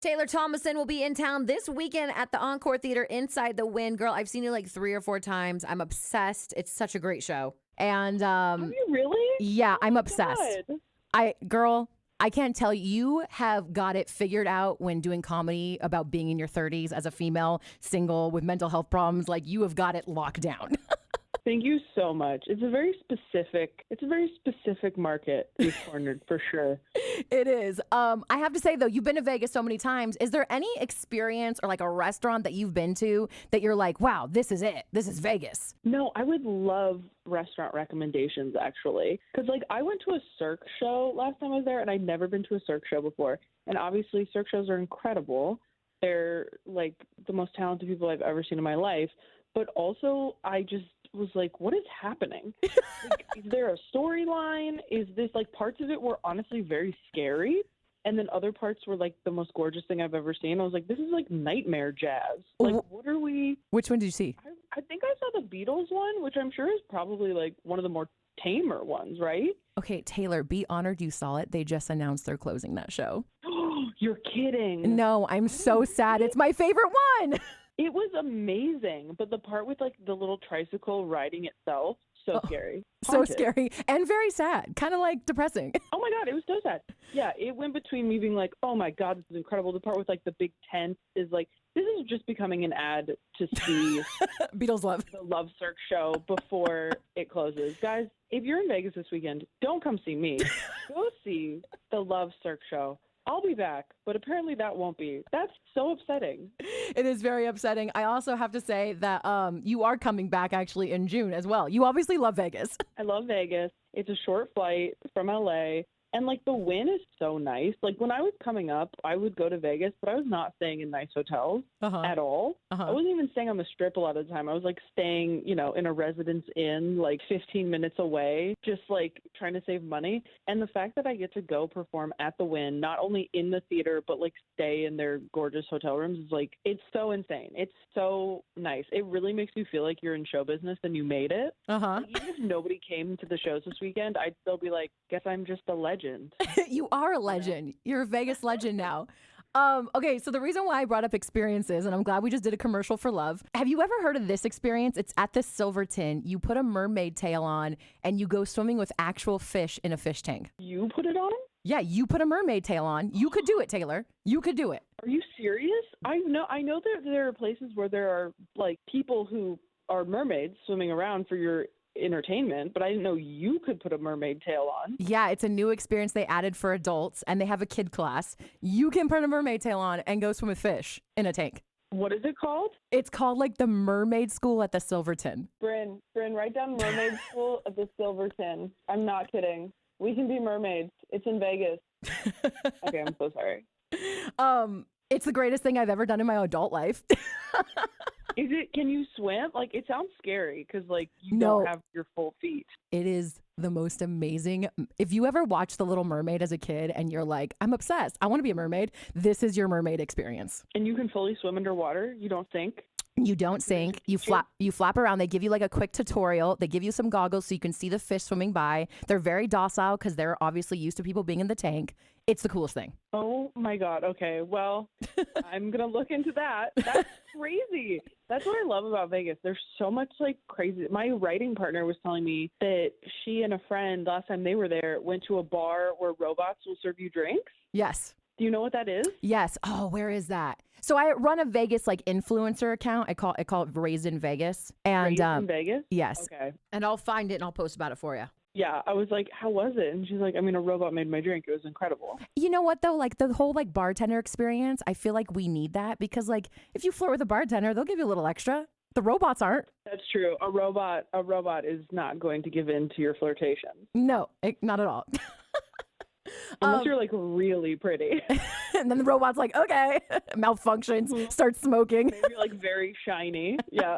Taylor Tomlinson will be in town this weekend at the Encore Theater Inside the Wind. Girl, I've seen it like 3 or 4 times. I'm obsessed. It's such a great show. And Have you really? yeah, Oh I'm my obsessed. God. Girl, I can't tell you. You have got it figured out when doing comedy about being in your 30s as a female, single with mental health problems. Like, you have got it locked down. Thank you so much. It's a very specific market we've cornered for sure. It is. I have to say though, you've been to Vegas so many times. Is there any experience or like a restaurant that you've been to that you're like, wow, this is it. This is Vegas. No, I would love restaurant recommendations actually. Because like I went to a Cirque show last time I was there and I'd never been to a Cirque show before. And obviously Cirque shows are incredible. They're like the most talented people I've ever seen in my life. But also I just was like, what is happening? Like, is there a storyline? Is this like parts of it were honestly very scary? And then other parts were like the most gorgeous thing I've ever seen. I was like, this is like nightmare jazz. Like, what are we? Which one did you see? I think I saw the Beatles one, which I'm sure is probably like one of the more tamer ones, right? Okay, Taylor, be honored you saw it. They just announced they're closing that show. You're kidding. No, I'm so sad. It's my favorite one. It was amazing, but the part with like the little tricycle riding itself, so scary. So Haunted. scary and very sad, kind of like depressing. Oh my God, it was so sad. Yeah, it went between me being like, oh my God, this is incredible. The part with like the big tent is like, this is just becoming an ad to see Beatles love. the Love Cirque show before it closes. Guys, if you're in Vegas this weekend, don't come see me. Go see the Love Cirque show. I'll be back, but apparently that won't be. That's so upsetting. It is very upsetting. I also have to say that you are coming back actually in June as well. You obviously love Vegas. I love Vegas. It's a short flight from LA. And like the Wynn is so nice. Like when I was coming up, I would go to Vegas, but I was not staying in nice hotels at all. I wasn't even staying on the Strip a lot of the time. I was like staying, you know, in a Residence Inn like 15 minutes away, just like trying to save money. And the fact that I get to go perform at the Wynn, not only in the theater, but like stay in their gorgeous hotel rooms is like, it's so insane. It's so nice. It really makes you feel like you're in show business and you made it. Like, even if nobody came to the shows this weekend, I'd still be like, guess I'm just a legend. You are a legend. You're a Vegas legend now. Okay, so the reason why I brought up experiences, and I'm glad we just did a commercial for love. Have you ever heard of this experience? It's at the Silverton. You put a mermaid tail on and you go swimming with actual fish in a fish tank. You put it on? Yeah, you put a mermaid tail on. You could do it, Taylor. You could do it. Are you serious? I know that there are places where there are like people who are mermaids swimming around for your entertainment, but I didn't know you could put a mermaid tail on. Yeah, it's a new experience they added for adults, and they have a kid class. You can put a mermaid tail on and go swim with fish in a tank. What is it called? It's called like the Mermaid School at the Silverton. Bryn, write down Mermaid School at the Silverton. I'm not kidding. We can be mermaids. It's in Vegas. Okay, I'm so sorry. It's the greatest thing I've ever done in my adult life. Is it? Can you swim? Like, it sounds scary because, like, you don't have your full feet. It is the most amazing. If you ever watched The Little Mermaid as a kid and you're like, I'm obsessed, I want to be a mermaid, this is your mermaid experience. And you can fully swim underwater? You don't sink? You don't sink. You flap around. They give you like a quick tutorial. They give you some goggles so you can see the fish swimming by. They're very docile because they're obviously used to people being in the tank. It's the coolest thing. Oh my God. Okay. Well, I'm going to look into that. That's crazy. That's what I love about Vegas. There's so much like crazy. My writing partner was telling me that she and a friend last time they were there went to a bar where robots will serve you drinks. Yes. Do you know what that is? Yes. Oh, where is that? So I run a Vegas like influencer account. I call it Raised in Vegas. And Raised in Vegas? Yes. Okay. And I'll find it and I'll post about it for you. Yeah, I was like, how was it? And she's like, I mean, a robot made my drink. It was incredible. You know what, though? Like, the whole, like, bartender experience, I feel like we need that because, like, if you flirt with a bartender, they'll give you a little extra. The robots aren't. That's true. A robot is not going to give in to your flirtation. No, not at all. Unless you're, like, really pretty. And then the robot's like, okay, malfunctions, starts smoking. Maybe, like, very shiny. Yeah.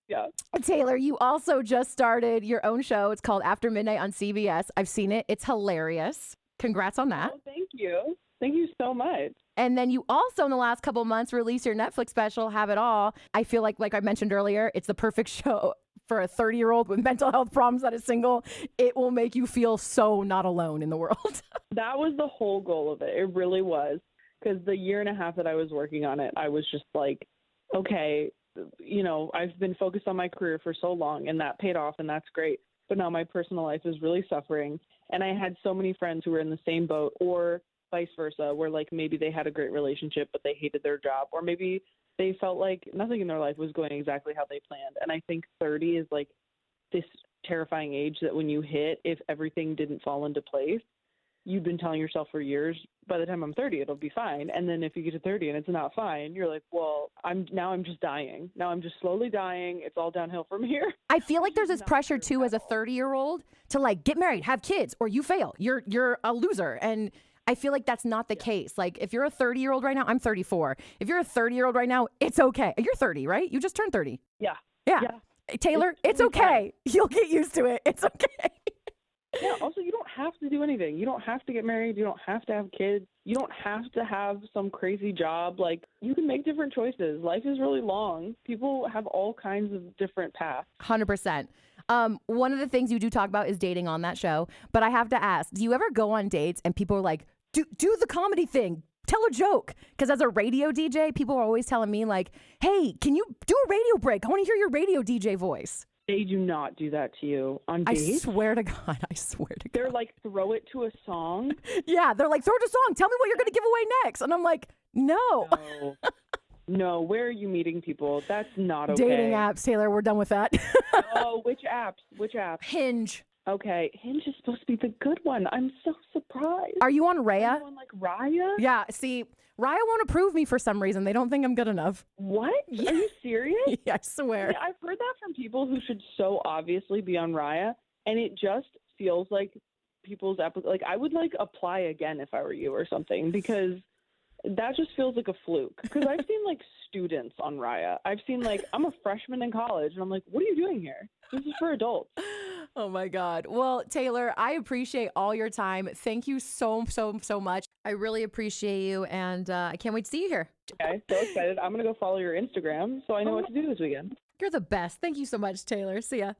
Yeah. Taylor, you also just started your own show. It's called After Midnight on CBS. I've seen it. It's hilarious. Congrats on that. Oh, thank you. Thank you so much. And then you also, in the last couple of months, released your Netflix special, Have It All. I feel like I mentioned earlier, it's the perfect show for a 30-year-old with mental health problems that is single. It will make you feel so not alone in the world. That was the whole goal of it. It really was. because the year and a half that I was working on it, I was just like, okay, I've been focused on my career for so long, and that paid off, and that's great. But now my personal life is really suffering. And I had so many friends who were in the same boat, or vice versa, where like maybe they had a great relationship, but they hated their job, or maybe they felt like nothing in their life was going exactly how they planned. And I think 30 is like this terrifying age that when you hit, if everything didn't fall into place, you've been telling yourself for years, by the time I'm 30, it'll be fine. And then if you get to 30 and it's not fine, you're like, well, I'm just dying. Now I'm just slowly dying. It's all downhill from here. I feel like there's this pressure too as a 30-year-old to like get married, have kids, or you fail. You're a loser. And I feel like that's not the case. Like if you're a 30-year-old right now, I'm 34. If you're a 30-year-old right now, it's okay. You're 30, right? You just turned 30. Yeah. Taylor, it's okay. You'll get used to it. It's okay. Yeah, also, you don't have to do anything. You don't have to get married. You don't have to have kids. You don't have to have some crazy job. Like, you can make different choices. Life is really long. People have all kinds of different paths. 100%. One of the things you do talk about is dating on that show. But I have to ask, do you ever go on dates and people are like, do the comedy thing? Tell a joke. Because as a radio DJ, people are always telling me like, hey, can you do a radio break? I want to hear your radio DJ voice. They do not do that to you on dates. I swear to God. They're like, throw it to a song. Yeah, they're like, throw it to a song. Tell me what you're going to give away next. And I'm like, no. No, where are you meeting people? That's not okay. Dating apps, Taylor. We're done with that. Oh, which apps? Hinge. Okay, Hinge is supposed to be the good one. I'm so surprised. Are you on Raya? Are you on like Raya? Yeah, see, Raya won't approve me for some reason. They don't think I'm good enough. What? Yeah. Are you serious? Yeah, I swear. Yeah, I've heard that from people who should so obviously be on Raya, and it just feels like people's like I would like apply again if I were you or something, because that just feels like a fluke. Because I've seen like students on Raya. I've seen like, I'm a freshman in college, and I'm like, what are you doing here? This is for adults. Oh my God. Well, Taylor, I appreciate all your time. Thank you so much. I really appreciate you, and I can't wait to see you here. Okay, so excited. I'm going to go follow your Instagram so I know what to do this weekend. You're the best. Thank you so much, Taylor. See ya.